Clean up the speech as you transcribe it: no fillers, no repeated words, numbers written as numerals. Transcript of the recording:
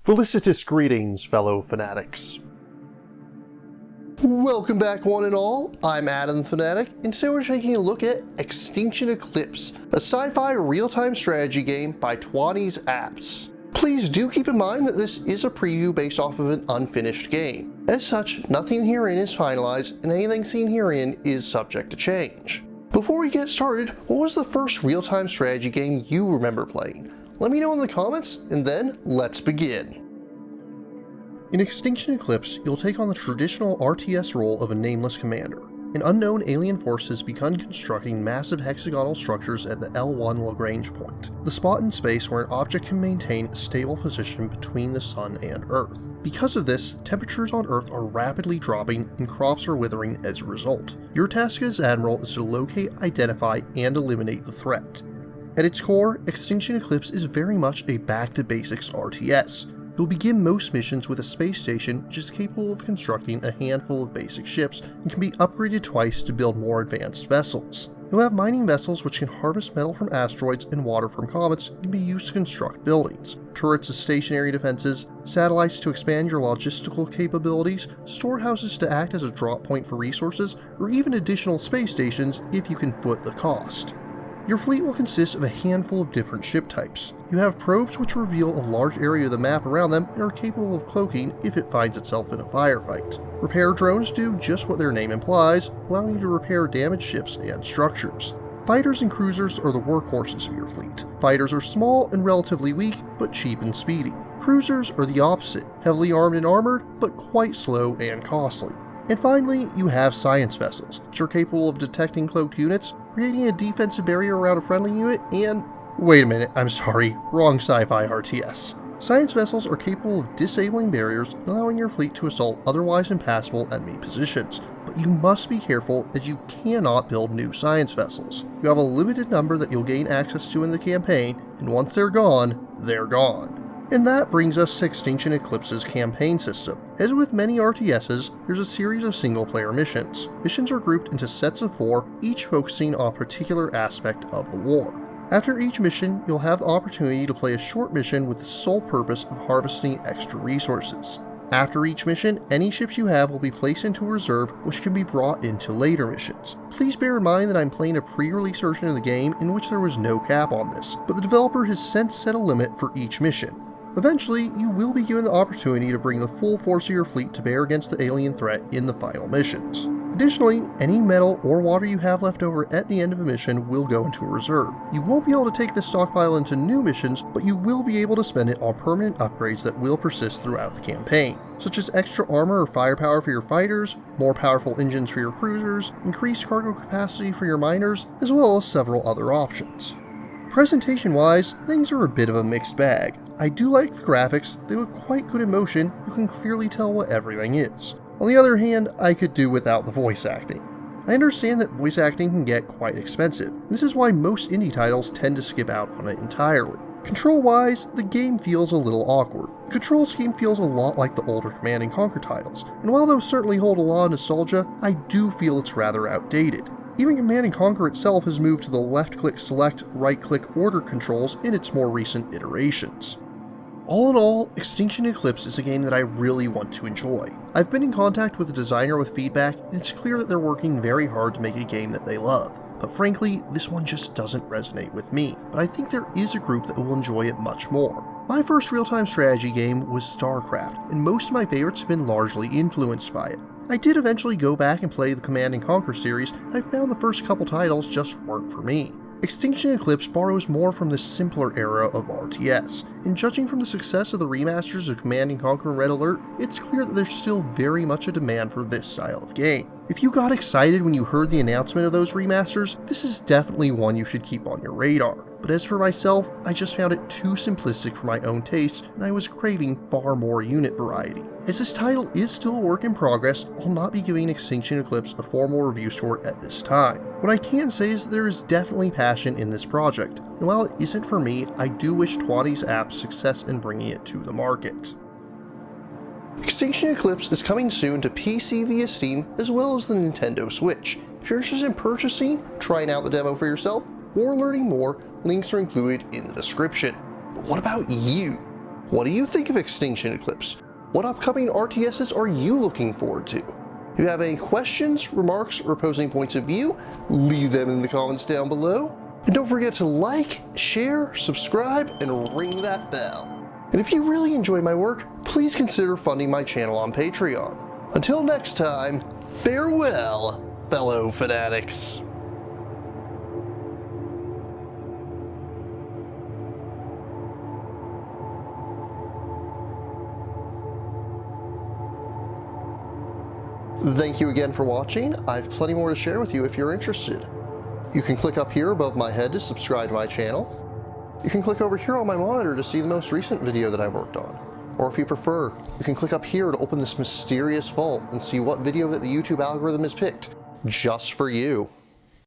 Felicitous greetings, fellow fanatics. Welcome back, one and all. I'm Adam the Fanatic, and today we're taking a look at Extinction Eclipse, a sci-fi real-time strategy game by Tuanis Apps. Please do keep in mind that this is a preview based off of an unfinished game. As such, nothing herein is finalized, and anything seen herein is subject to change. Before we get started, what was the first real-time strategy game you remember playing? Let me know in the comments, and then let's begin. In Extinction Eclipse, you'll take on the traditional RTS role of a nameless commander. An unknown alien force has begun constructing massive hexagonal structures at the L1 Lagrange Point, the spot in space where an object can maintain a stable position between the Sun and Earth. Because of this, temperatures on Earth are rapidly dropping and crops are withering as a result. Your task as Admiral is to locate, identify, and eliminate the threat. At its core, Extinction Eclipse is very much a back-to-basics RTS. You'll begin most missions with a space station which is capable of constructing a handful of basic ships and can be upgraded twice to build more advanced vessels. You'll have mining vessels which can harvest metal from asteroids and water from comets and can be used to construct buildings, turrets as stationary defenses, satellites to expand your logistical capabilities, storehouses to act as a drop point for resources, or even additional space stations if you can foot the cost. Your fleet will consist of a handful of different ship types. You have probes which reveal a large area of the map around them and are capable of cloaking if it finds itself in a firefight. Repair drones do just what their name implies, allowing you to repair damaged ships and structures. Fighters and cruisers are the workhorses of your fleet. Fighters are small and relatively weak, but cheap and speedy. Cruisers are the opposite, heavily armed and armored, but quite slow and costly. And finally, you have science vessels, which are capable of detecting cloaked units, creating a defensive barrier around a friendly unit, and... wait a minute, I'm sorry, wrong sci-fi RTS. Science vessels are capable of disabling barriers, allowing your fleet to assault otherwise impassable enemy positions. But you must be careful, as you cannot build new science vessels. You have a limited number that you'll gain access to in the campaign, and once they're gone, they're gone. And that brings us to Extinction Eclipse's campaign system. As with many RTSs, there's a series of single-player missions. Missions are grouped into sets of 4, each focusing on a particular aspect of the war. After each mission, you'll have the opportunity to play a short mission with the sole purpose of harvesting extra resources. After each mission, any ships you have will be placed into a reserve which can be brought into later missions. Please bear in mind that I'm playing a pre-release version of the game in which there was no cap on this, but the developer has since set a limit for each mission. Eventually, you will be given the opportunity to bring the full force of your fleet to bear against the alien threat in the final missions. Additionally, any metal or water you have left over at the end of a mission will go into a reserve. You won't be able to take this stockpile into new missions, but you will be able to spend it on permanent upgrades that will persist throughout the campaign, such as extra armor or firepower for your fighters, more powerful engines for your cruisers, increased cargo capacity for your miners, as well as several other options. Presentation-wise, things are a bit of a mixed bag. I do like the graphics, they look quite good in motion, you can clearly tell what everything is. On the other hand, I could do without the voice acting. I understand that voice acting can get quite expensive. This is why most indie titles tend to skip out on it entirely. Control-wise, the game feels a little awkward. The control scheme feels a lot like the older Command & Conquer titles, and while those certainly hold a lot of nostalgia, I do feel it's rather outdated. Even Command & Conquer itself has moved to the left-click select, right-click order controls in its more recent iterations. All in all, Extinction Eclipse is a game that I really want to enjoy. I've been in contact with the designer with feedback, and it's clear that they're working very hard to make a game that they love. But frankly, this one just doesn't resonate with me, but I think there is a group that will enjoy it much more. My first real-time strategy game was StarCraft, and most of my favorites have been largely influenced by it. I did eventually go back and play the Command & Conquer series, and I found the first couple titles just weren't for me. Extinction Eclipse borrows more from the simpler era of RTS, and judging from the success of the remasters of Command & Conquer and Red Alert, it's clear that there's still very much a demand for this style of game. If you got excited when you heard the announcement of those remasters, this is definitely one you should keep on your radar. But as for myself, I just found it too simplistic for my own taste, and I was craving far more unit variety. As this title is still a work in progress, I'll not be giving Extinction Eclipse a formal review score at this time. What I can say is that there is definitely passion in this project, and while it isn't for me, I do wish Tuanis Apps success in bringing it to the market. Extinction Eclipse is coming soon to PC via Steam as well as the Nintendo Switch. If you're interested in purchasing, trying out the demo for yourself, or learning more, links are included in the description. But what about you? What do you think of Extinction Eclipse? What upcoming RTSs are you looking forward to? If you have any questions, remarks, or opposing points of view, leave them in the comments down below. And don't forget to like, share, subscribe, and ring that bell. And if you really enjoy my work, please consider funding my channel on Patreon. Until next time, farewell, fellow fanatics. Thank you again for watching. I have plenty more to share with you if you're interested. You can click up here above my head to subscribe to my channel. You can click over here on my monitor to see the most recent video that I've worked on. Or if you prefer, you can click up here to open this mysterious vault and see what video that the YouTube algorithm has picked just for you.